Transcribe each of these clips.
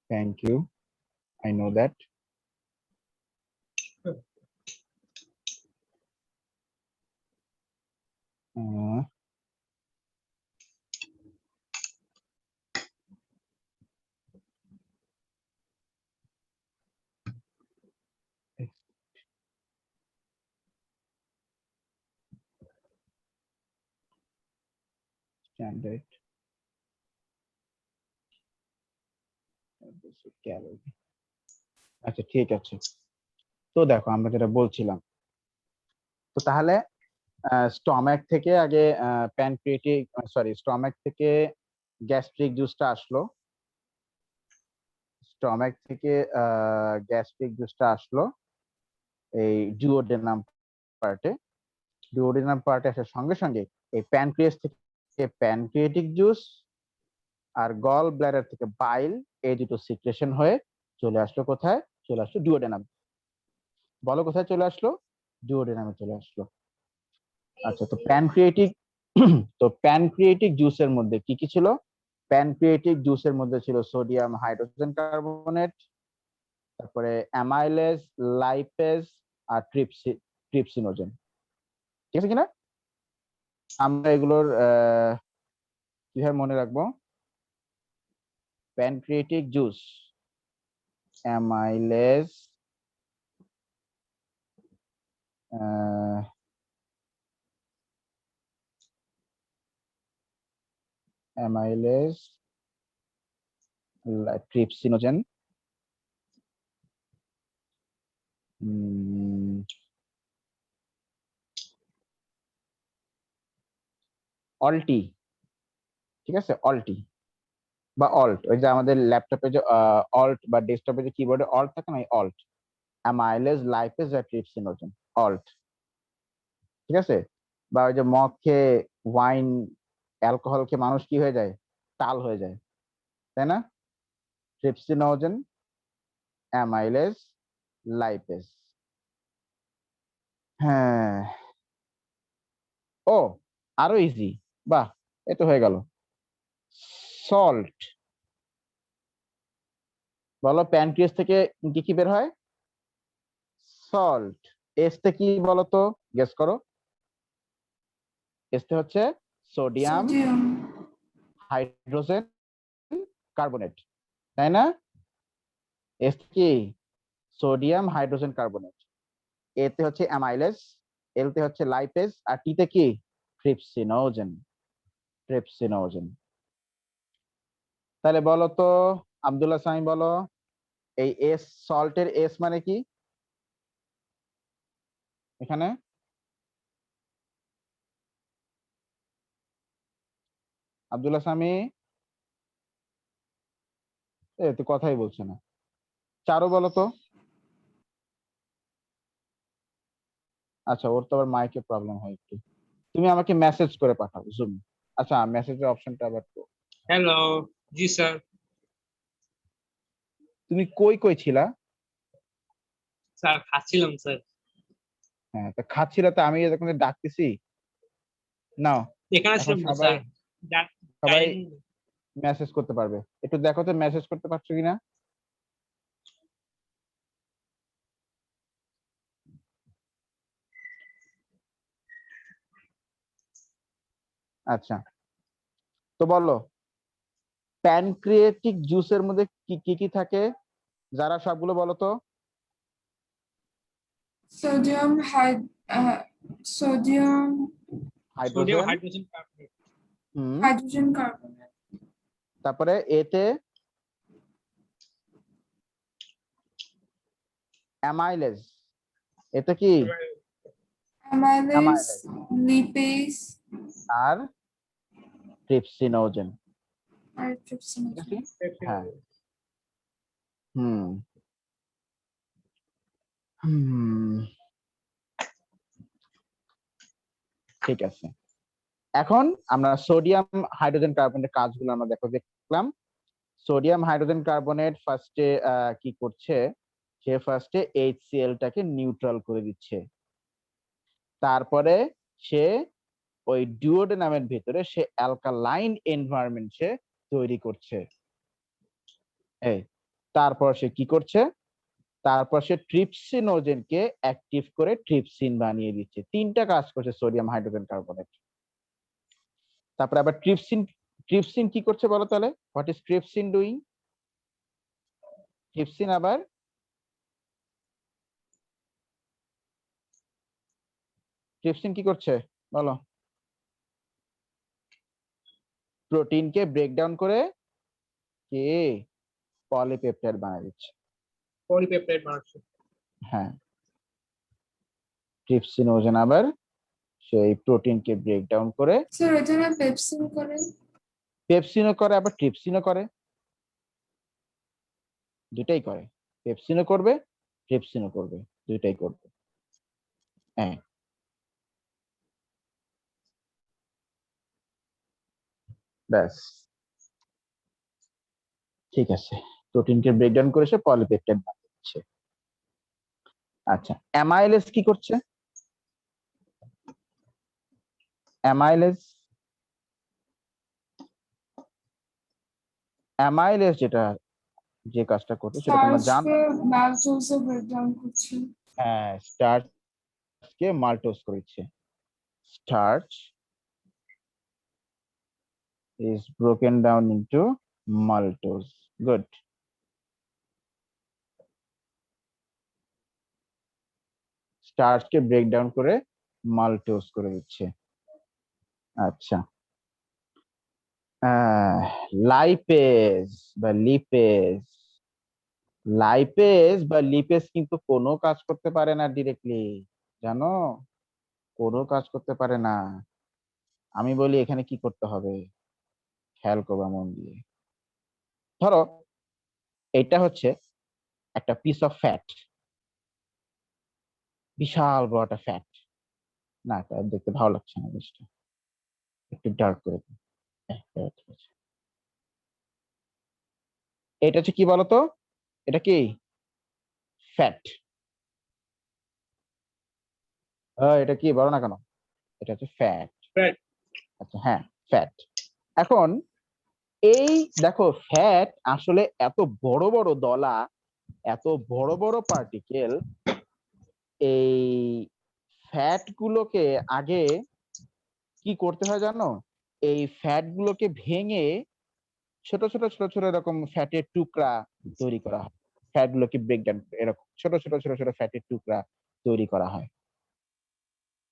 Thank you. I know that. Standard. আচ্ছা ঠিক আছে। তো দেখো আমরা যেটা বলছিলাম, তো তাহলে স্টমাক থেকে আগে প্যানক্রিয়েটিক স্টমাক থেকে গ্যাস্ট্রিক জুসটা আসলো, স্টমাক থেকে গ্যাস্ট্রিক জুসটা আসলো এই ডুওডেনাম পার্টে, ডুওডেনাম পার্টে আসার সঙ্গে সঙ্গে এই প্যানক্রিয়াস থেকে প্যানক্রিয়েটিক জুস আর গল ব্ল্যাডার থেকে বাইল, এই দুটো সিক্রেশন হয়ে চলে আসলো কোথায়? চলে আসলো ডুওডেনাম। বলো কোথায় চলে আসলো? ডুওডেনামে চলে আসলো। আচ্ছা, তো প্যানক্রিয়েটিক জুসের মধ্যে কি কি ছিল? প্যানক্রিয়েটিক জুসের মধ্যে ছিল সোডিয়াম হাইড্রোজেন কার্বনেট, তারপরে অ্যামাইলেজ, লাইপেজ আর ট্রিপসিনোজেন। ঠিক আছে কিনা? আমরা এগুলোর কিভাবে মনে রাখবো? প্যানক্রিয়েটিক জুস, অ্যামাইলেজ, ট্রিপসিনোজেন, অলটি। ঠিক আছে, অলটি বা অল্ট, ওই যে আমাদের ল্যাপটপে যে অল্ট বা ডেস্কটপে যে কিবোর্ডে অল্ট থাকে না, অল্ট, অ্যামাইলেজ, লাইপেজ আর ট্রিপসিনোজেন, অল্ট। ঠিক আছে? বা ওই যে মদ খেয়ে, ওয়াইন, অ্যালকোহল খেয়ে মানুষ কি হয়ে যায়? টাল হয়ে যায়, তাই না? Trypsinogen, amylase, lipase. হ্যাঁ, ও আরো ইজি, বাহ, এ তো হয়ে গেল। সল্ট। বলো প্যানক্রিয়াস থেকে কি কি বের হয়? সল্ট। এসতে কি বলতো? গেস করো। এসতে হচ্ছে সোডিয়াম সোডিয়াম। হাইড্রোজেন কার্বনেট, তাই না? এস কি? Sodium hydrogen carbonate. এতে হচ্ছে অ্যামাইলেজ, এলতে হচ্ছে লাইপেজ, আর টিতে কি? Trypsinogen, trypsinogen. তাহলে বলো তো আব্দুল্লাহ সামি, বলো এই এস, সল্টের এস মানে কি এখানে? আব্দুল্লাহ সামি তো কথাই বলছে না। চারু বলো তো। আচ্ছা, ওর তো আবার মাইকে প্রবলেম হয় একটু, তুমি আমাকে মেসেজ করে পাঠাও জুম। আচ্ছা, মেসেজের অপশনটা আবার তো। হ্যালো, জি স্যার। তুমি কই কই ছিলা? স্যার খাচ্ছিলাম স্যার। হ্যাঁ, তা খাচ্ছিলা, তো আমি যখন ডাকতেছি নাও। এখানে এখন ছিলাম না সবাই, স্যার। সবাই মেসেজ করতে পারবে, একটু দেখো তো মেসেজ করতে পারছো কিনা। আচ্ছা, তো বলো প্যানক্রিয়েটিক জুসের মধ্যে কি কি কি থাকে? যারা সবগুলো বলো তো। Sodium sodium sodium hydrogen, hydrogen carbonate, hydrogen carbonate, তারপরে এতে অ্যামাইলেজ, এতে কি? অ্যামাইলেজ, অ্যামাইলেজ লিপেজ আর ট্রিপসিনোজেন। আর ঠিক ট্রিপসিনোজেন। আছে? হ্যাঁ। হুম হুম ঠিক আছে। এখন আমরা সোডিয়াম হাইড্রোজেন কার্বনেটের কাজগুলো আমরা দেখলাম। সোডিয়াম হাইড্রোজেন কার্বনেট ফার্স্টে কি করছে? সে ফার্স্টে HCl টাকে নিউট্রাল করে দিচ্ছে, তারপরে সে ওই ডুওডেনামের ভিতরে সে অ্যালকালাইন এনভায়রনমেন্ট সে তৈরি করছে। এই তারপর সে কি করছে, তারপর সে ট্রিপসিনোজেনকে অ্যাক্টিভ করে ট্রিপসিন বানিয়ে দিচ্ছে। 3টা কাজ করছে সোডিয়াম হাইড্রোজেন কার্বনেট। তারপর আবার ট্রিপসিন ট্রিপসিন কি করছে বলো তাহলে, what is trypsin doing? Trypsin আবার ট্রিপসিন কি করছে বলো? প্রোটিনকে ব্রেকডাউন করে কি পলিপেপটাইড বানিয়ে দিচ্ছে। পলিপেপটাইড বানাচ্ছে। হ্যাঁ, ট্রিপসিনোজেন আবার সেই প্রোটিনকে ব্রেকডাউন করে স্যার এটা না পেপসিন করে? পেপসিনও করে আবার ট্রিপসিনও করে, দুটাই করে। পেপসিনও করবে, ট্রিপসিনও করবে, দুটাই করবে। হ্যাঁ, ব্যাস ঠিক আছে। প্রোটিনকে ব্রেকডাউন করে সে পলিপেপটাইড বানাচ্ছে। আচ্ছা, অ্যামাইলেজ কি করছে? অ্যামাইলেজ অ্যামাইলেজ যেটা যে কাজটা করছে সেটা তোমরা জানো। স্টার্চকে ম্যালটোজে ব্রেকডাউন করছে। হ্যাঁ, স্টার্চকে মাল্টোজ করেছে। Starch is broken down into maltose. Good. স্টার্চকে ব্রেক ডাউন করে মাল্টোজ করে দিচ্ছে। আচ্ছা, লাইপেজ বা লিপেজ, লাইপেজ বা লিপেজ কিন্তু কোনো কাজ করতে পারে না ডিরেক্টলি, জানো? কোনো কাজ করতে পারে না। আমি বলি এখানে কি করতে হবে, খেয়াল করবা মন দিয়ে। ধরো এটা হচ্ছে একটা পিস অফ ফ্যাট, বিশাল বড় একটা ফ্যাট। না, এটা দেখতে ভালো লাগছে না, জিনিসটা একটু ডার্ক করে দিই। ঠিক আছে, এটা হচ্ছে কি বলতো, এটা কি ফ্যাট? এটা কি বলো না কেন, এটা হচ্ছে ফ্যাট। Fat. আচ্ছা হ্যাঁ, ফ্যাট। এখন এই দেখো ফ্যাট আসলে এত বড় বড় দলা, এত বড় বড় পার্টিকেল, এই ফ্যাট গুলোকে আগে কি করতে হয় জানো? এই ফ্যাট গুলোকে ভেঙে ছোট ছোট ছোট ছোট এরকম ফ্যাটের টুকরা তৈরি করা হয়। ফ্যাট গুলোকে ব্রেকডাউন এরকম ছোট ছোট ছোট ছোট ফ্যাটের টুকরা তৈরি করা হয়।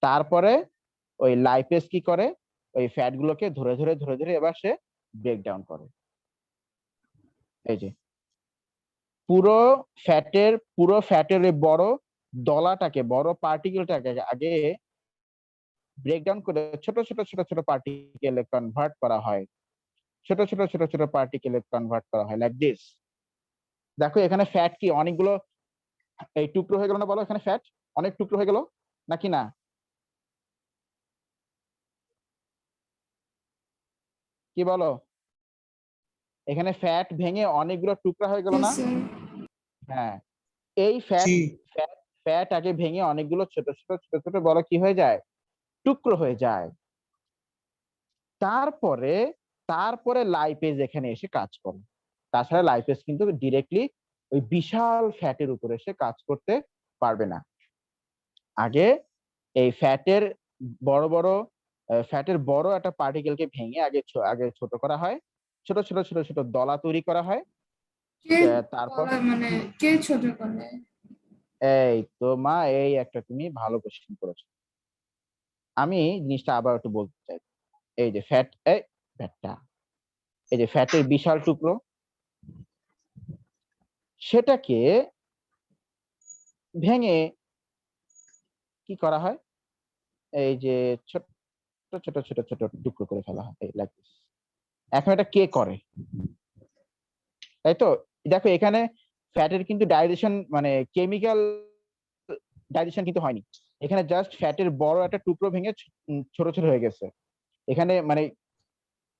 তারপরে ওই লাইপেজ কি করে, ওই ফ্যাট গুলোকে ধরে ধরে ধরে ধরে এবার সে ব্রেকডাউন করে। এই যে পুরো ফ্যাটের বড় দলাটাকে, বড় পার্টিকেলটাকে আগে ব্রেকডাউন করে ছোট ছোট ছোট ছোট পার্টিকেলে কনভার্ট করা হয়, ছোট ছোট ছোট ছোট পার্টিকেলে কনভার্ট করা হয় লাইক দিস। দেখো এখানে ফ্যাট কি অনেকগুলো এই টুকরো হয়ে গেল না, বলো এখানে ফ্যাট অনেক টুকরো হয়ে গেল নাকি না? কি বলো, এখানে ফ্যাট ভেঙে অনেকগুলো টুকরা হয়ে গেল না? হ্যাঁ, এই ফ্যাট জি। ফ্যাট ফ্যাট আগে ভেঙে অনেকগুলো ছোট ছোট ছোট ছোট বড় কি হয়ে যায়, টুকরো হয়ে যায়। তারপরে তারপরে লাইপেজ এখানে এসে কাজ করে। তাছাড়া লাইপেজ কিন্তু ডিরেক্টলি ওই বিশাল ফ্যাটের উপরে এসে কাজ করতে পারবে না। আগে এই ফ্যাটের বড় একটা পার্টিকেলকে ভেঙে আগে ছোট করা হয়, ছোট ছোট ছোট ছোট দলা তৈরি করা হয়। কে তারপর মানে কে ছোট করে? এই তো মা, এই একটা তুমি ভালো কোশ্চেন করেছো। আমি জিনিসটা আবার একটু বলতে চাই। এই যে ফ্যাটটা, এই যে ফ্যাটের বিশাল টুকরো, সেটাকে ভেঙে কি করা হয়, এই যে ছোট ছোট ছোট ছোট টুকরো করে ফেলা হয় লাইক দিস। এখন এটা কে করে, তাই তো? দেখো এখানে ফ্যাটের কিন্তু ডাইজেশন মানে কেমিক্যাল ডাইজেশন কিন্তু হয়নি, এখানে জাস্ট ফ্যাটের বড় একটা টুকরো ভেঙে ছোট ছোট হয়ে গেছে। এখানে মানে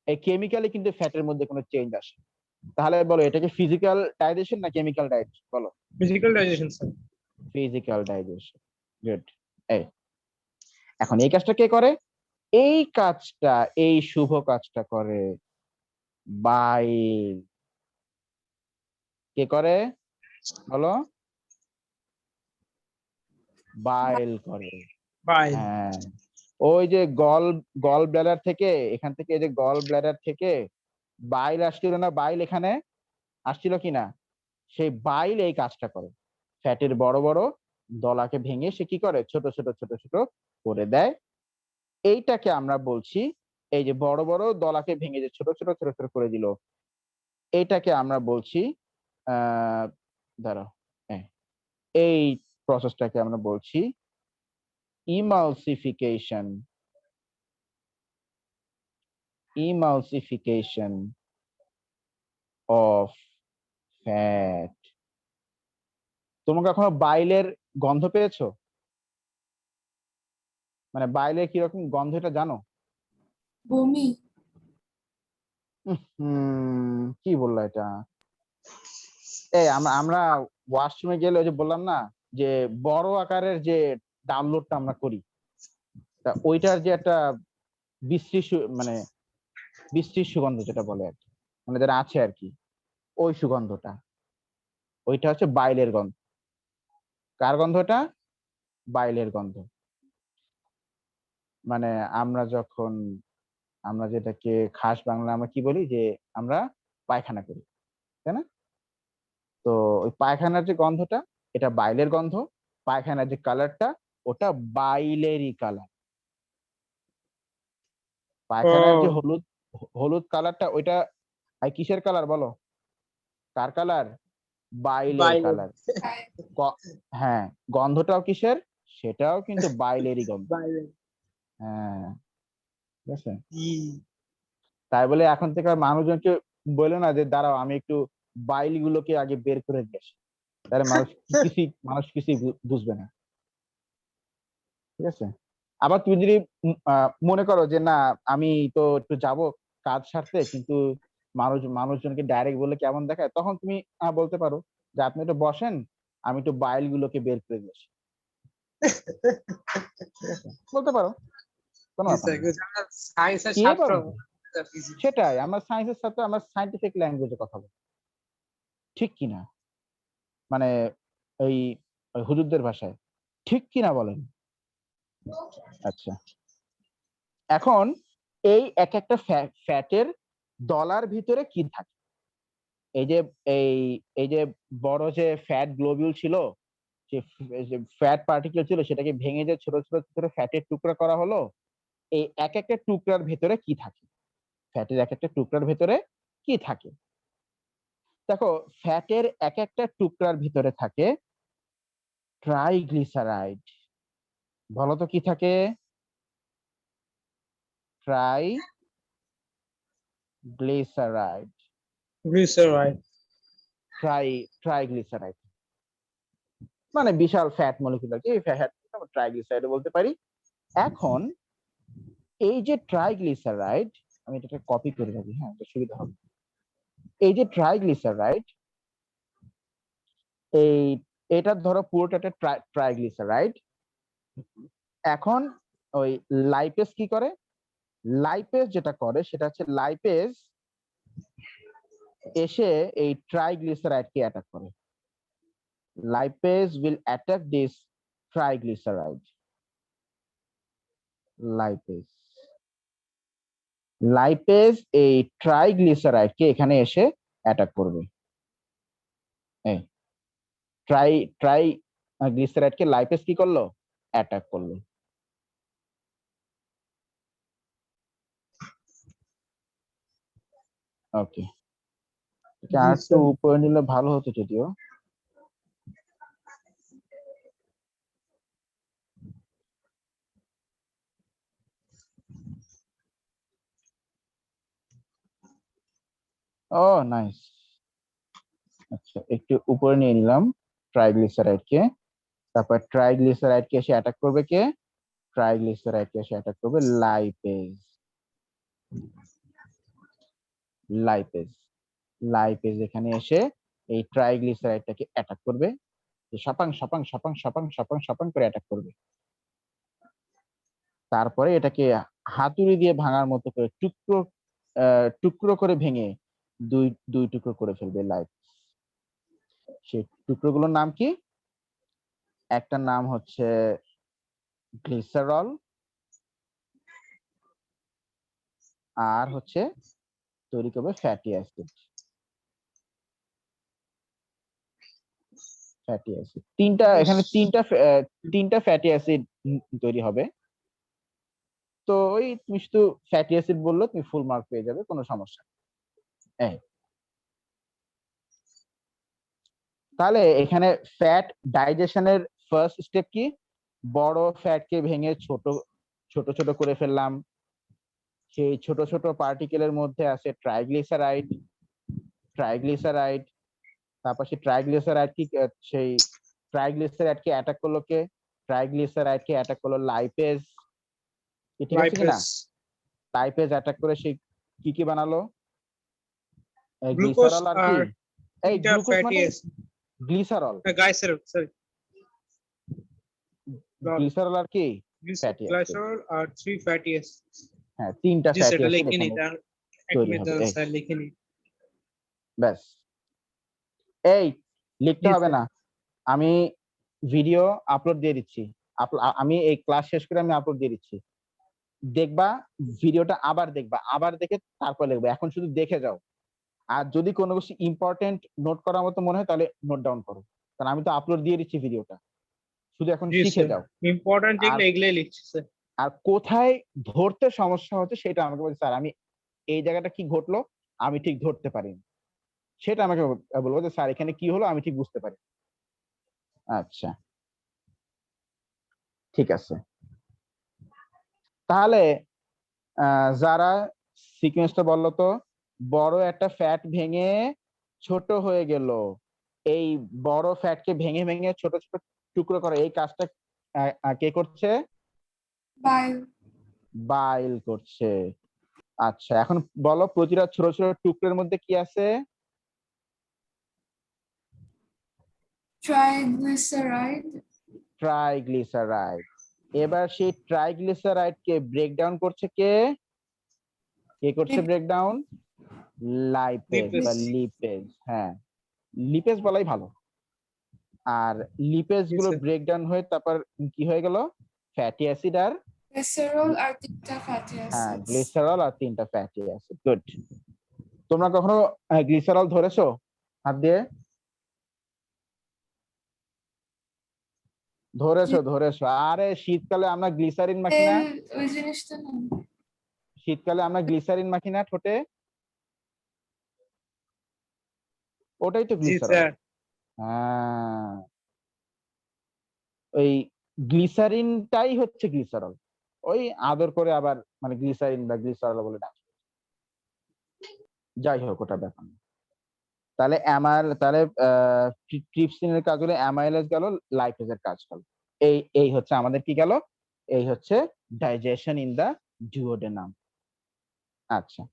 এই কেমিক্যালি কিন্তু ফ্যাটের মধ্যে কোনো চেঞ্জ আসে। তাহলে বলো এটা কি ফিজিক্যাল ডাইজেশন না কেমিক্যাল ডাইজেশন বলো? Physical digestion, sir. Physical digestion. Good. এই এখন এই কাজটা কে করে? এই কাজটা, এই শুভ কাজটা করে বাইল। কে করে বলো? বাইল করে। Bile. হ্যাঁ, ওই যে গল ব্লাডার থেকে, এখান থেকে এই যে গল ব্লাডার থেকে বাইল আসছিল না, বাইল এখানে আসছিল কিনা, সেই বাইল এই কাজটা করে, ফ্যাটের বড় বড় দলাকে ভেঙে সে কি করে, ছোট ছোট ছোট ছোট করে দেয়। এইটাকে আমরা বলছি, এই যে বড় বড় দলাকে ভেঙে যে ছোট ছোট ছোট ছোট করে দিল, এইটাকে আমরা বলছি দাঁড়াও, হ্যাঁ, এই প্রসেসটাকে আমরা বলছি ইমালসিফিকেশন। Emulsification of fat. তোমরা কখনো বাইলের গন্ধ পেয়েছো? মানে বাইলের কিরকম গন্ধ এটা জানো? বমি। কি বললো এটা? এই আমরা ওয়াশরুমে গেলে ওই যে বললাম না যে বড় আকারের যে ডাউনলোডটা আমরা করি, তা ওইটার যে একটা বিশ্রী মানে বিশ্রী সুগন্ধ যেটা বলে আর কি, মানে যেটা আছে আর কি, ওই সুগন্ধটা, ওইটা হচ্ছে বাইলের গন্ধ। কার গন্ধটা? বাইলের গন্ধ। মানে আমরা যেটাকে খাস বাংলা আমরা কি বলি, যে আমরা পায়খানা করি, তাই না? তো ওই পায়খানার যে গন্ধটা, এটা বাইলের গন্ধ। পায়খানার যে কালারটা, ওটা বাইলেরই কালার। পায়খানার যে Oh, হলুদ হলুদ কালারটা, ওইটা কিসের কালার বলো? কার কালার? বাইলের bile. কালার। হ্যাঁ, গন্ধটাও কিসের? সেটাও কিন্তু বাইলেরই গন্ধ। Bile. হ্যাঁ, ঠিক আছে। E. তাই বলে এখন থেকে আর মানুষজনকে বলে না যে দাঁড়াও আমি একটু বাইল গুলোকে আগে বের করে দিয়ে আসি, তাহলে মানুষ কিছুই বুঝবে না, ঠিক আছে। আবার তুমি যদি মনে করো যে না আমি তো একটু যাব কাজ সারতে, কিন্তু মানুষজনকে ডাইরেক্ট বললে কেমন দেখায়, তখন তুমি বলতে পারো যে আপনি একটু বসেন, আমি একটু বাইল গুলোকে বের করে দিয়ে আসি, ঠিক আছে, বলতে পারো, কোনো Yes, ব্যাপার sir. না। Because I'm a science কি ছাত্র। ব্যাপার? সেটাই, আমরা সায়েন্সের সাথে আমরা সাইন্টিফিক ল্যাঙ্গুয়েজে কথা বলি, ঠিক কিনা? মানে ওই ওই হুজুরদের ভাষায়, ঠিক কিনা বলেন? আচ্ছা, এখন এই এক একটা ফ্যাটের দলার ভিতরে কি থাকে? এই যে এই এই যে বড় যে ফ্যাট গ্লোবিউল ছিল, যে ফ্যাট পার্টিকেল ছিল, সেটাকে ভেঙে যে ছোট ছোট ছোট ফ্যাটের টুকরা করা হলো, এই এক একটা টুকরার ভেতরে কি থাকে? ফ্যাটের এক একটা টুকরার ভেতরে কি থাকে? দেখো, ফ্যাটের এক একটা টুকরার ভিতরে থাকে ট্রাইগ্লিসারাইড। বলো তো কি থাকে? ট্রাইগ্লিসারাইড। Glyceride. ট্রাইগ্লিসারাইড মানে বিশাল ফ্যাট মলিকুলার, এই ফ্যাট ট্রাইগ্লিসারাইড বলতে পারি। এখন এই যে ট্রাইগ্লিসারাইড, আমি এটাকে কপি করে রাখি, হ্যাঁ, এটা সুবিধা হবে। এই যে ট্রাইগ্লিসারাইড, এই এটা ধরো পুরোটা একটা ট্রাইগ্লিসারাইড। এখন ওই লাইপেজ কি করে? লাইপেজ যেটা করে সেটা হচ্ছে লাইপেজ এসে এই ট্রাইগ্লিসারাইডকে অ্যাটাক করে। Lipase will attack this triglyceride. Lipase lipase এই ট্রাইগ্লিসারাইডকে এখানে এসে অ্যাটাক করবে। এই ট্রাইগ্লিসারাইডকে লাইপেজ কি করলো? অ্যাটাক করলো। ওকে, আর একটু উপরে নিলে ভালো হতো যদিও। ও নাইস। আচ্ছা, একটু উপরে নিয়ে নিলাম ট্রাইগ্লিসারাইডকে। তারপর ট্রাইগ্লিসারাইডকে এসে অ্যাটাক করবে কে? ট্রাইগ্লিসারাইডকে এসে অ্যাটাক করবে লাইপেজ। লাইপেজ লাইপেজ এখানে এসে এই ট্রাইগ্লিসারাইডটাকে অ্যাটাক করবে, সপাং সপাং সপাং সপাং সপাং সপাং করে অ্যাটাক করবে। তারপরে এটাকে হাতুড়ি দিয়ে ভাঙার মতো করে টুকরো করে ভেঙে দুই দুই টুকরো করে ফেলবে লাইপেজ। সেই টুকরোগুলোর নাম কি? একটার নাম হচ্ছে গ্লিসারল, আর হচ্ছে তৈরি করবে ফ্যাটি অ্যাসিড। ফ্যাটি অ্যাসিড এখানে তিনটা ফ্যাটি অ্যাসিড তৈরি হবে। তো ওই তুমি শুধু ফ্যাটি অ্যাসিড বললো, তুমি ফুল মার্ক পেয়ে যাবে, কোনো সমস্যা নেই। তাহলে এখানে ফ্যাট ডাইজেশনের ফার্স্ট স্টেপ কি? বড় ফ্যাটকে ভেঙে ছোট ছোট ছোট করে ফেললাম। সেই ছোট ছোট পার্টিকেলের মধ্যে আছে ট্রাইগ্লিসারাইড। তারপর সেই সেই ট্রাইগ্লিসারাইডকে অ্যাটাক করলো কে? ট্রাইগ্লিসারাইডকে অ্যাটাক করলো লাইপেজ। ঠিক আছে কিনা? Lipase. লাইপেজ অ্যাটাক করে সেই কি বানালো? Glucose গ্লিসারল আর কি? or এই beta গ্লুকোজ fatty মানে acid. Glycerol. Glycerol, sorry. Glycerol আর কি? Fatty acid. Glycerol are 3 fatty acids. হ্যাঁ, তিনটা জি ফ্যাটি সেটা অ্যাসিড লিখে নি, এখানে তার এক তৈরি মিনিট হবে। দাঁড়ান স্যার লিখে নি। ব্যাস, এই লিখতে জি হবে স্যার। না, আমি ভিডিও আপলোড দিয়ে দিচ্ছি। আমি এই ক্লাস শেষ করে আমি আপলোড দিয়ে দিচ্ছি, দেখবা, ভিডিওটা আবার দেখবা, আবার দেখে তারপর লিখবে। এখন শুধু দেখে যাও, আর যদি কোনো কিছু ইম্পর্টেন্ট নোট করার মতো মনে হয় তাহলে নোট ডাউন করো, কারণ আমি তো আপলোড দিয়ে দিচ্ছি ভিডিওটা, শুধু এখন জি শিখে স্যার, যাও। ইম্পর্টেন্ট আর যেগুলো এগুলাই লিখছি স্যার। আর কোথায় ধরতে সমস্যা হচ্ছে সেটা আমাকে বলছে, স্যার আমি এই জায়গাটা কি ঘটলো আমি ঠিক ধরতে পারিনি, সেটা আমাকে বলবো যে স্যার এখানে কি হলো আমি ঠিক বুঝতে পারি। আচ্ছা, ঠিক আছে। তাহলে যারা সিকোয়েন্সটা বললো তো, বড় একটা ফ্যাট ভেঙে ছোট হয়ে গেল, এই বড় ফ্যাটকে ভেঙে ভেঙে ছোট ছোট টুকরো করে এই কাজটা কে করছে? Bile. বাইল করছে। আচ্ছা, এখন বলো প্রতিটা ছোট ছোট টুকরোর মধ্যে কি আছে? Triglyceride. ট্রাইগ্লিসারাইড। এবার সেই ট্রাইগ্লিসারাইড কে ব্রেকডাউন করছে কে? কে করছে ব্রেকডাউন? লাইপেজ বা Lipase. লিপেজ। হ্যাঁ, লিপেজ বলাই ভালো। আর লিপেজ গুলো sir. ব্রেকডাউন হয়ে তারপর কি হয়ে গেল? ফ্যাটি অ্যাসিড আর Glycerol are তিনটা fatty হ্যাঁ acids. গ্লিসারল আর তিনটা ফ্যাটি অ্যাসিড। গুড। তোমরা কখনো গ্লিসারল ধরেছো হাত দিয়ে? ধরেছো। আরে শীতকালে আমরা গ্লিসারিন মাখি না? তেল, ওই জিনিসটা না। শীতকালে আমরা গ্লিসারিন মাখি না ঠোঁটে? ওটাই তো জি গ্লিসারল। স্যার। হ্যাঁ, ওই গ্লিসারিনটাই হচ্ছে গ্লিসারল। ওই আদর করে আবার মানে গ্লিসারিন বা গ্লিসারল বলে ডাক। যাই হোক, ওটা ব্যাপার না। তাহলে ট্রিপসিনের কাজ হলো, অ্যামাইলেজ গেল, লাইপেজের কাজ গেল। এই হচ্ছে আমাদের কি গেল? এই হচ্ছে ডাইজেশন ইন দা ডুওডেনাম। আচ্ছা,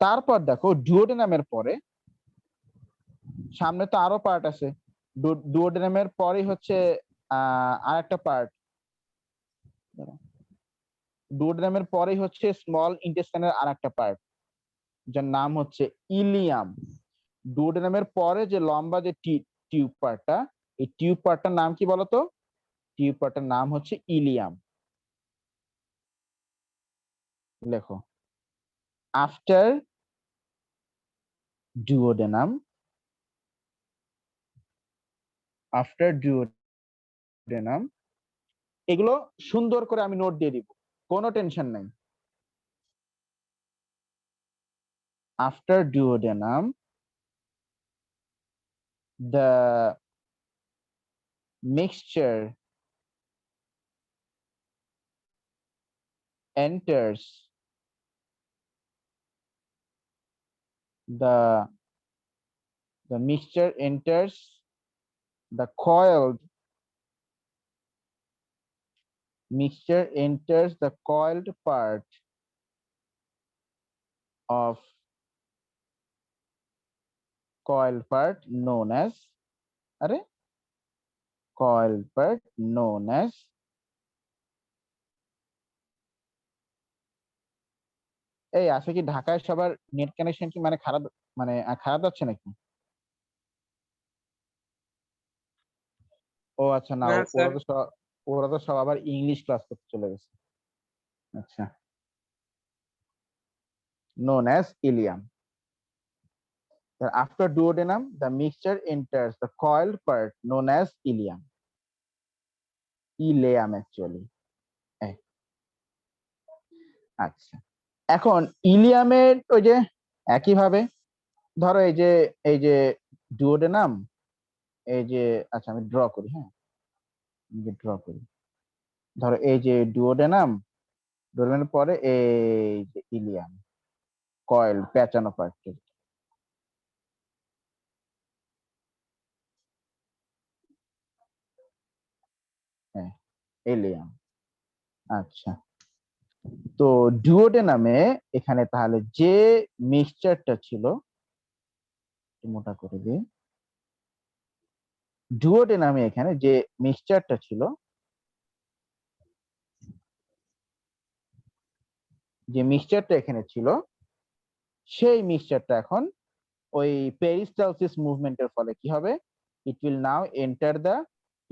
তারপর দেখো ডুওডেনামের পরে সামনে তো আরো পার্ট আছে। ডুওডেনামের পরেই হচ্ছে আরেকটা পার্ট। ডুওডেনামের পরেই হচ্ছে স্মল ইন্টেস্টাইনের আরেকটা পার্ট, যার নাম হচ্ছে ইলিয়াম। ডুওডেনামের পরে যে লম্বা যে টিউব পার্টটা, এই টিউব পার্টটার নাম কি বলতো? টিউব পার্টটার নাম হচ্ছে ইলিয়াম। লেখো, আফটার ডুওডেনাম, এগুলো সুন্দর করে আমি নোট দিয়ে দিব, কোনো টেনশন নাই। After duodenum, the mixture enters the mixture enters the coiled part of known as এই আসলে কি ঢাকায় সবার নেট কানেকশন কি মানে খারাপ, মানে খারাপ যাচ্ছে নাকি? ও আচ্ছা, না না স্যার, ওরা তো সব আবার ইংলিশ ক্লাস করতে চলে গেছে। আচ্ছা, known as ileum. Then after duodenum, the mixture enters the coiled part known as ileum. Ileum actually. এই, আচ্ছা, এখন ইলিয়ামের ওই যে একইভাবে ধরো এই যে ডুওডেনাম, এই যে আচ্ছা আমি ড্র করি, হ্যাঁ ড্র করি। ধরো এই যে ডুওডেনামের পরে এই যে ইলিয়াম, কয়েল পেঁচানো পার্ট, হ্যাঁ ইলিয়াম। আচ্ছা, তো ডুওডেনামে এখানে তাহলে যে মিক্সচারটা ছিল, একটু মোটা করে দিই, ডুওডেনামে এখানে যে মিক্সচারটা ছিল, যে মিক্সচারটা এখানে ছিল, সেই মিক্সচারটা এখন ওই পেরিস্টালসিস মুভমেন্টের ফলে কি হবে, it will now enter the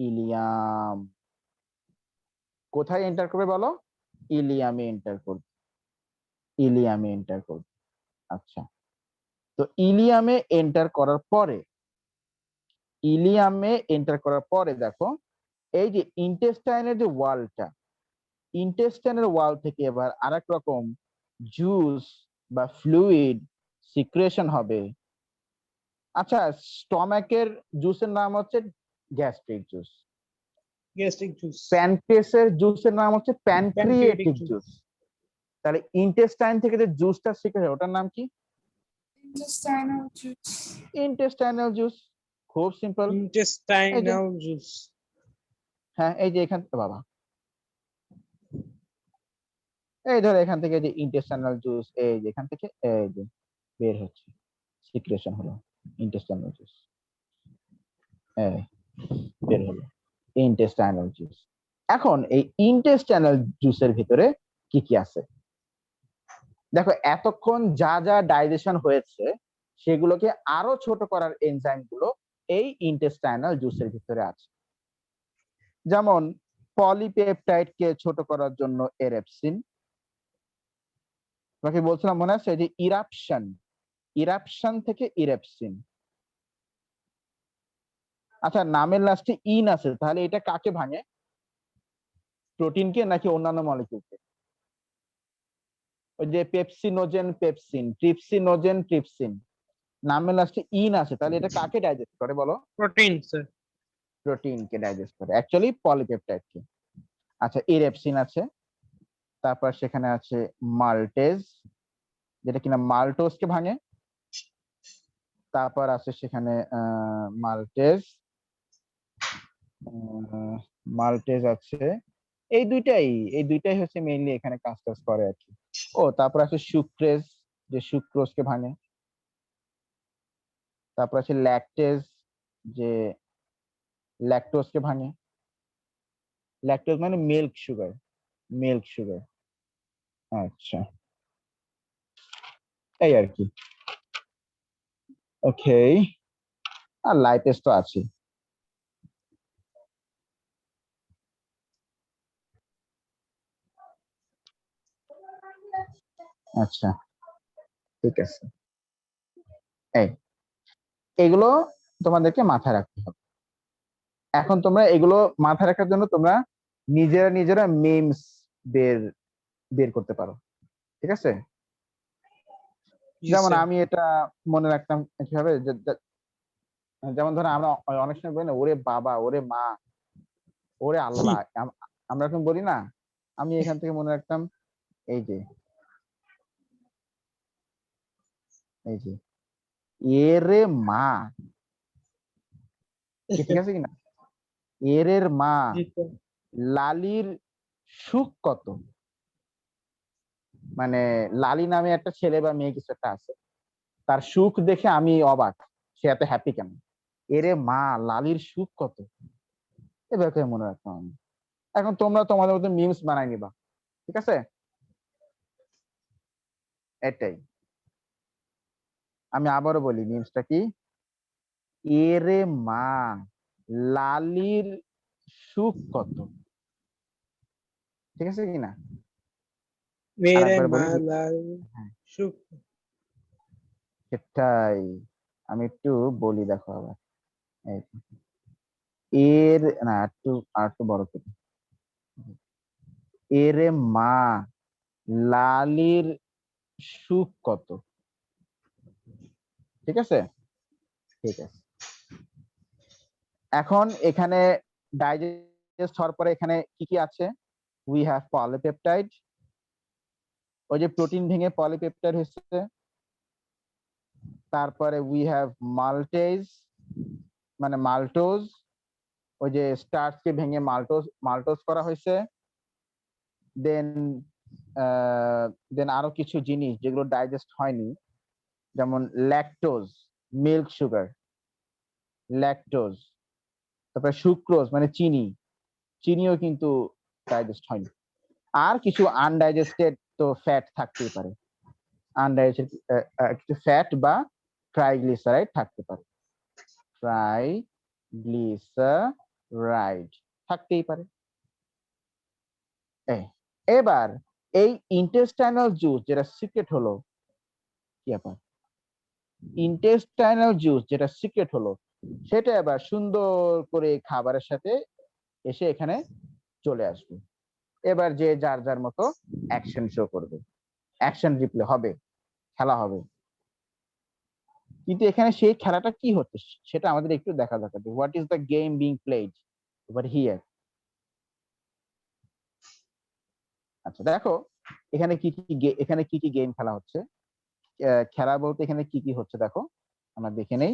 Ilium. কোথায় এন্টার করবে বলো? ইলিয়ামে এন্টার করবে, ইলিয়ামে এন্টার করবে। আচ্ছা, তো ইলিয়ামে এন্টার করার পরে, ইলিয়ামে এন্টার করার পরে দেখো এই যে ইন্টেস্টাইনের যে ওয়ালটা, ইন্টেস্টাইনের ওয়াল থেকে এবার আরেক রকম জুস বা ফ্লুইড সিক্রেশন হবে। আচ্ছা, স্টমাকের জুসের নাম হচ্ছে গ্যাস্ট্রিক জুস, গ্যাস্ট্রিক জুস, প্যানক্রিয়াসের জুসের নাম হচ্ছে প্যানক্রিয়েটিক Pancreatic জুস। তাহলে ইন্টেস্টাইন থেকে যে জুসটা সিক্রেট হয় ওটার নাম কি? Intestinal juice. Intestinal juice. খুব সিম্পল। intestinal juice. হ্যাঁ, এই যে এখান থেকে বাবা, এই ধরো এখান থেকে যে ইন্টেস্টাইনাল জুস, এই যে এখান থেকে এই যে বের হচ্ছে, সিক্রেশন হলো ইন্টেস্টাইনাল জুস, এই বের হলো ইন্টেস্টাইনাল জুস। এখন এই ইন্টেস্টাইনাল জুসের ভিতরে কি কি আছে দেখো, এতক্ষণ যা যা ডাইজেশন হয়েছে সেগুলোকে আরো ছোট করার এনজাইম গুলো এই ইন্টেস্টাইনাল জুসের ভিতরে আছে। যেমন পলিপেপটাইড কে ছোট করার জন্য এরেপসিন, তোমাকে বলছিলাম মনে আছে যে ইরাপশন, ইরাপশন থেকে ইরেপসিন। আচ্ছা, নামের লাস্টে ইন আছে, তাহলে এটা কাকে ভাঙে? প্রোটিনকে নাকি অন্যান্য মলিকিউলকে? ওই যে পেপসিনোজেন পেপসিন, ট্রিপসিনোজেন ট্রিপসিন, নামের লাস্টে ইন আছে, তাহলে এটা কাকে ডাইজেস্ট করে বলো? Protein, sir. প্রোটিনকে ডাইজেস্ট করে, অ্যাকচুয়ালি পলিপেপটাইডকে। আচ্ছা, ইরেপসিন আছে, তারপর সেখানে আছে মাল্টেজ, যেটা কিনা মাল্টোজকে ভাঙে। তারপর আছে সেখানে মাল্টেজ, মাল্টেজ আছে, এই দুইটাই হচ্ছে মেইনলি এখানে কাজ টাজ করে আর কি। ও তারপর আছে সুক্রেজ, যে সুক্রোজকে ভাঙে। তারপর আছে ল্যাকটেজ, যে ল্যাকটোজকে ভাঙে। ল্যাকটোজ মানে মিল্ক সুগার, মিল্ক সুগার। আচ্ছা, এই আর কি। ওকে, আর লাইপেজ তো আছে। আচ্ছা, ঠিক আছে, এই এগুলো তোমাদেরকে মাথায় রাখতে হবে। এখন তোমরা এগুলো মাথায় রাখার জন্য তোমরা নিজেরা নিজেরা মিমস বের বের করতে পারো, ঠিক আছে? Yes, যেমন sir. আমি এটা মনে রাখতাম কিভাবে, যেমন ধরো আমরা অনেক সময় বলি না, ওরে বাবা, ওরে মা, ওরে আল্লাহ, আমরা এখন বলি না। আমি এখান থেকে মনে রাখতাম এই যে, এই যে এরে মা, ঠিক আছে কিনা? এর মা, Yes, sir. লালির সুখ কত, মানে লালি নামে একটা ছেলে বা মেয়ে কিছু একটা আছে, তার সুখ দেখে আমি অবাক, সে এত হ্যাপি কেন? এরে মা, লালির সুখ কত, এবার করে মনে রাখতাম আমি। এখন তোমরা তোমাদের মতো মিমস বানাই নিবা, ঠিক আছে? এটাই আমি আবারও বলি, মিমসটা কি? এরে মা, লালির সুখ কত? ঠিক আছে কিনা? मेरे আরেকবার বলি। मालाल হ্যাঁ, शुभ সেটাই। আমি একটু বলি, দেখো আবার। এই, এর না, আর একটু বড় করে। এরে মা, লালির সুখ কত? ঠিক আছে, ঠিক আছে। এখন এখানে ডাইজেস্ট হওয়ার পরে এখানে কি কি আছে? উই হ্যাভ পলিপেপটাইড, ওই যে প্রোটিন ভেঙে পলিপেপটাইড হয়েছে। তারপরে উই হ্যাভ মাল্টেজ, মানে মাল্টোজ, ওই যে স্টার্চ কে ভেঙে মাল্টোজ করা হয়েছে। দেন দেন আরো কিছু জিনিস যেগুলো ডাইজেস্ট হয়নি, যেমন ল্যাকটোজ, মিল্ক সুগার, ল্যাকটোজ। তারপরে সুক্রোজ মানে চিনিও কিন্তু ডাইজেস্ট হয়নি। আর কিছু আনডাইজেস্টেড তো ফ্যাট থাকতেই পারে, আনডাইজেস্টেড কিছু ফ্যাট বা ট্রাইগ্লিসারাইড থাকতে পারে, ট্রাইগ্লিসারাইড থাকতেই পারে। এবার এই ইন্টেস্টাইনাল জুস যেটা সিক্রেট হলো, কি ব্যাপার, ইন্টেস্টাইনাল জুস যেটা সিক্রেট হলো, সেটা এবার সুন্দর করে খাবারের সাথে এসে এখানে চলে আসবে। এবার যে যার যার মতো অ্যাকশন শো করবে, অ্যাকশন রিপ্লে হবে, খেলা হবে। কিন্তু এখানে সেই খেলাটা কি হচ্ছে সেটা আমাদের একটু দেখা দরকার। What is the game being played over here? আচ্ছা দেখো, এখানে কি কি গেম খেলা হচ্ছে। খেলা বলতে এখানে কি কি হচ্ছে দেখো, আমরা দেখে নেই।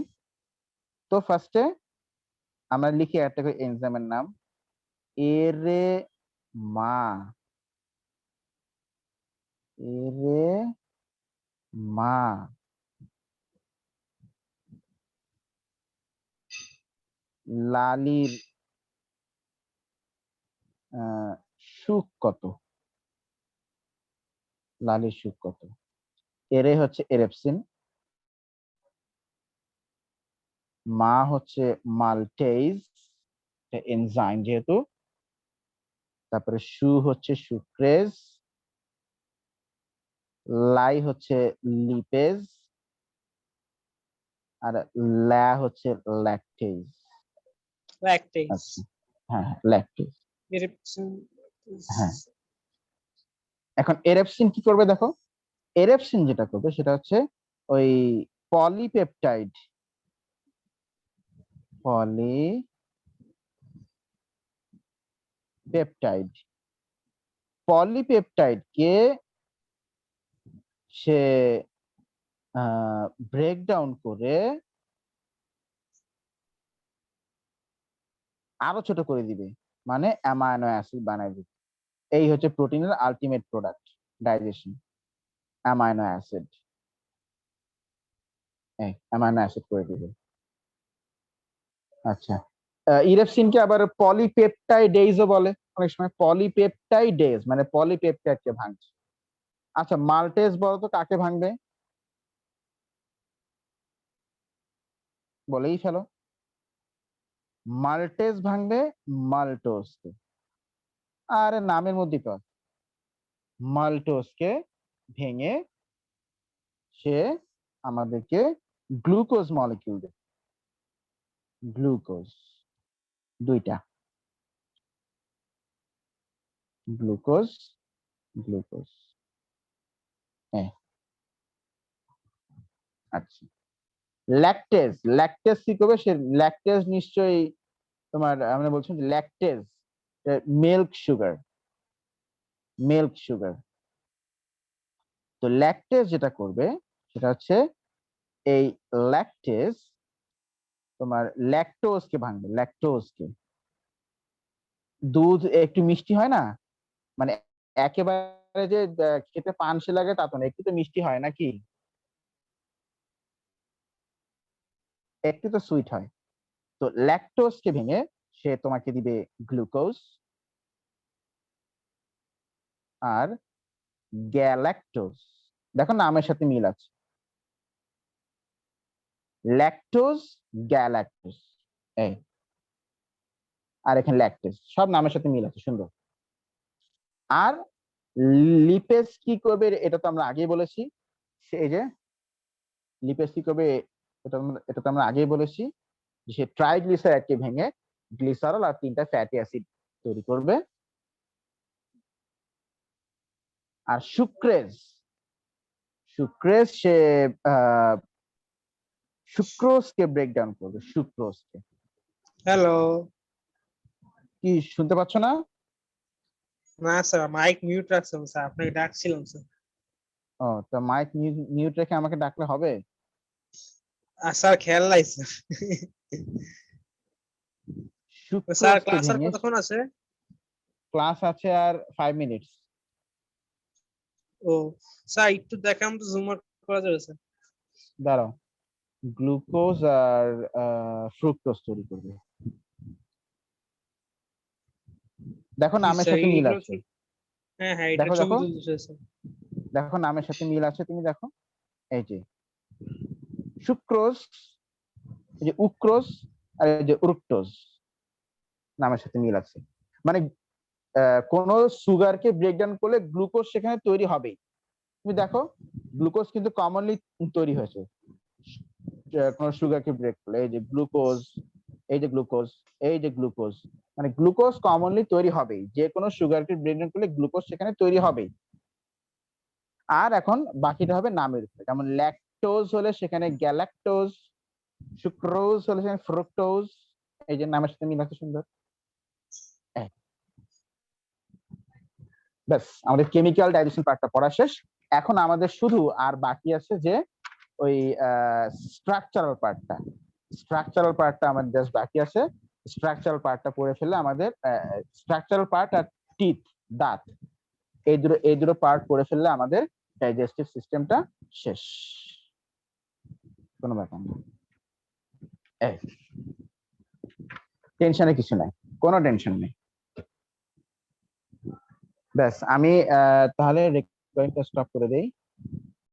তো ফার্স্টে আমরা লিখি একটা করে এনজাইমের নাম, এরে মা, এরে মা, লালির সুখ কত? লালির সুখ কত? এরে হচ্ছে এরেপসিন, মা হচ্ছে মালটেজ, এনজাইম যেহেতু। তারপরে সু হচ্ছে সুক্রেজ, লাই হচ্ছে লিপেজ, আর ল্যা হচ্ছে ল্যাকটেজ। lactase আচ্ছা, হ্যাঁ হ্যাঁ, ল্যাকটেজ। eruption হ্যাঁ, এখন এরেপসিন কি করবে দেখো। এরেপসিন যেটা করবে সেটা হচ্ছে ওই পলিপেপটাইড, পলিপেপটাইডকে সে ব্রেকডাউন করে আরো ছোট করে দিবে, মানে অ্যামাইনো অ্যাসিড বানাই দিবে। এই হচ্ছে প্রোটিনের ultimate product, digestion, amino acid. Amino acid করে দিবে। আচ্ছা, ইরেপসিনকে আবার পলিপেপটাইডেজও বলে অনেক সময়। পলিপেপটাইডেজ মানে পলিপেপটাইডকে ভাঙছে। আচ্ছা, মাল্টেজ বলতো কাকে ভাঙবে? বলেই ফেলো। মাল্টেজ ভাঙবে মাল্টোজকে। আরে নামের মধ্যে তো মাল্টোজকে ভেঙে সে আমাদেরকে গ্লুকোজ মলিকিউল দেবে। গ্লুকোজ, দুইটা গ্লুকোজ, গ্লুকোজ। হ্যাঁ, আচ্ছা। ল্যাকটেজ কি করবে? সে ল্যাকটেজ নিশ্চয়ই তোমার, আমরা বলছি যে lactase milk sugar, milk sugar. তো ল্যাকটেজ যেটা করবে সেটা হচ্ছে এই ল্যাকটেজ তোমার ল্যাকটোজকে ভাঙবে, ল্যাকটোজকে। দুধ একটু মিষ্টি হয় না, মানে একেবারে যে খেতে পানসে লাগে তা তো না, একটু তো মিষ্টি হয় নাকি, একটু তো সুইট হয়। তো ল্যাকটোজকে ভেঙে সে তোমাকে দিবে গ্লুকোজ আর গ্যালাক্টোজ। দেখো নামের সাথে মিল আছে, ল্যাকটোজ, গ্যালাক্টোজ। এই আর এখানে ল্যাকটেজ, সব নামের সাথে মিল আছে, সুন্দর। আর লিপেজ কি করবে এটা তো আমরা আগেই বলেছি, এই যে লিপেজ কি করবে এটা তো আমরা আগেই বলেছি, যে সে ট্রাইগ্লিসারাইডকে ভেঙে গ্লিসারল আর 3টা ফ্যাটি অ্যাসিড তৈরি করবে। আর সুক্রেজ সে সুক্রোজকে ব্রেকডাউন করবে, সুক্রোজকে। হ্যালো। কি শুনতে পাচ্ছ না? না স্যার, মাইক মিউট রাখছিলাম স্যার, আপনাকে ডাকছিলাম স্যার। ও, তো মাইক মিউট রেখে আমাকে ডাকলে হবে? স্যার খেয়াল নাই স্যার। স্যার সুক্রোজকে ক্লাস আর ভেঙে, কতক্ষণ আছে? ক্লাস আছে আর 5 মিনিটস। ও স্যার একটু দেখাম তো, জুম আউট করা যাবে স্যার? দাঁড়াও, গ্লুকোজ আর ফ্রুক্টোজ তৈরি করবে। দেখো কি নামের স্যার, সাথে মিল এইগুলো আছে। কি? হ্যাঁ হ্যাঁ, এটা দেখো ছবি দেখো তুলতেছে স্যার। দেখো নামের সাথে মিল আছে, তুমি দেখো এই যে সুক্রোজ, এই যে উক্রোজ, আর এই যে উরুক্টোজ, নামের সাথে মিল আছে। মানে কোন সুগারকে ব্রেকডাউন করলে গ্লুকোজ সেখানে তৈরি হবেই। তুমি দেখো গ্লুকোজ কিন্তু কমনলি তৈরি হয়েছে কোন সুগারকে ব্রেক করলে, এই যে গ্লুকোজ, এই যে গ্লুকোজ, এই যে গ্লুকোজ, মানে গ্লুকোজ কমনলি তৈরি হবেই, যে কোনো সুগারকে ব্রেকডাউন করলে গ্লুকোজ সেখানে তৈরি হবেই। আর এখন বাকিটা হবে নামের উপরে, যেমন ল্যাকটোজ হলে সেখানে গ্যালাক্টোজ, সুক্রোজ হলে সেখানে ফ্রুক্টোজ, এই যে নামের সাথে মিল আছে, সুন্দর। ব্যাস, আমাদের কেমিক্যাল ডাইজেশন পার্টটা পড়া শেষ। এখন আমাদের শুধু আর বাকি আছে যে ওই স্ট্রাকচারাল পার্টটা আমাদের জাস্ট বাকি আছে। স্ট্রাকচারাল পার্টটা পড়ে ফেললে আমাদের স্ট্রাকচারাল পার্ট আর টিথ, দাঁত, এই দুটো পার্ট পড়ে ফেললে আমাদের ডাইজেস্টিভ সিস্টেমটা শেষ। কোনো ব্যাপার না, টেনশনে কিছু নাই, কোনো টেনশন নেই। ব্যাস, আমি তাহলে রেকর্ডিংটা স্টপ করে দেই।